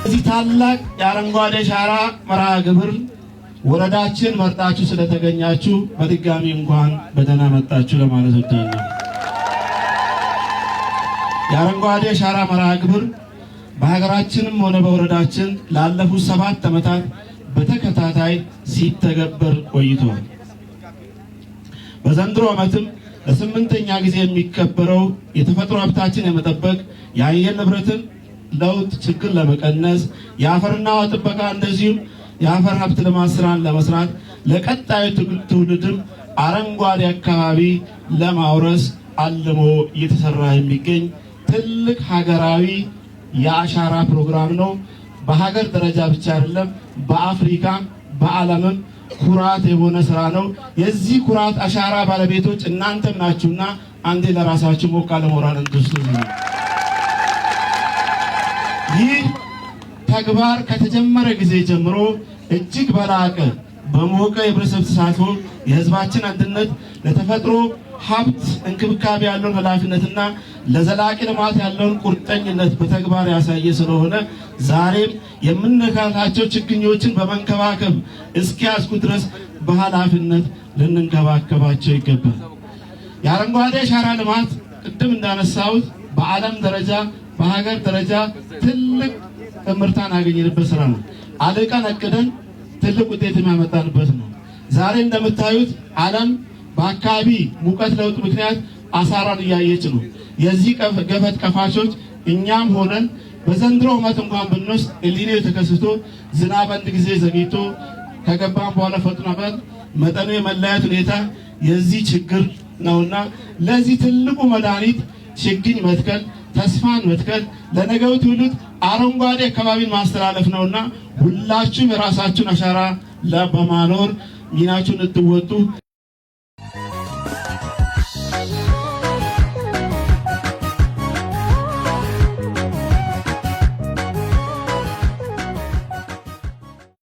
እዚህ ታላቅ የአረንጓዴ አሻራ መርሃ ግብር ወረዳችን መርጣችሁ ስለተገኛችሁ በድጋሚ እንኳን በደህና መጣችሁ ለማለት እወዳለሁ። የአረንጓዴ አሻራ መርሃ ግብር በሀገራችንም ሆነ በወረዳችን ላለፉት 7 ዓመታት በተከታታይ ሲተገበር ቆይቷል። በዘንድሮ ዓመትም ለ8ኛ ጊዜ የሚከበረው የተፈጥሮ ሀብታችን የመጠበቅ የአየር ንብረትን ለውጥ ችግር ለመቀነስ የአፈርና ውሃ ጥበቃ እንደዚሁም የአፈር ሀብት ልማት ስራን ለመስራት ለቀጣዩ ትውልድም አረንጓዴ አካባቢ ለማውረስ አልሞ እየተሰራ የሚገኝ ትልቅ ሀገራዊ የአሻራ ፕሮግራም ነው። በሀገር ደረጃ ብቻ አይደለም፣ በአፍሪካ በዓለምም ኩራት የሆነ ስራ ነው። የዚህ ኩራት አሻራ ባለቤቶች እናንተም ናችሁና አንዴ ለራሳችሁ ሞቅ ያለ ሞራል እንድትሰጡ። ይህ ተግባር ከተጀመረ ጊዜ ጀምሮ እጅግ በላቀ በሞቀ የህብረተሰብ ተሳትፎ የህዝባችን አንድነት ለተፈጥሮ ሀብት እንክብካቤ ያለውን ኃላፊነትና ለዘላቂ ልማት ያለውን ቁርጠኝነት በተግባር ያሳየ ስለሆነ ዛሬም የምንነካቸው ችግኞችን በመንከባከብ እስኪያስኩ ድረስ በኃላፊነት ልንንከባከባቸው ይገባል። የአረንጓዴ አሻራ ልማት ቅድም እንዳነሳሁት በዓለም ደረጃ በሀገር ደረጃ ትልቅ እምርታን ያገኘንበት ስራ ነው። አልቀን አቅደን ትልቅ ውጤት የሚያመጣንበት ነው። ዛሬ እንደምታዩት ዓለም በአካባቢ ሙቀት ለውጥ ምክንያት አሳራን እያየች ነው። የዚህ ገፈት ቀፋሾች እኛም ሆነን በዘንድሮ ዓመት እንኳን ብንወስድ ኤልኒኖ ተከስቶ ዝናብ አንድ ጊዜ ዘግይቶ ከገባን በኋላ ፈጥኖ መጠኑ የመለያየት ሁኔታ የዚህ ችግር ነውና ለዚህ ትልቁ መድኃኒት ችግኝ መትከል፣ ተስፋን መትከል፣ ለነገው ትውልድ አረንጓዴ አካባቢን ማስተላለፍ ነውና ሁላችሁም የራሳችሁን አሻራ በማኖር ሚናችሁን እንድትወጡ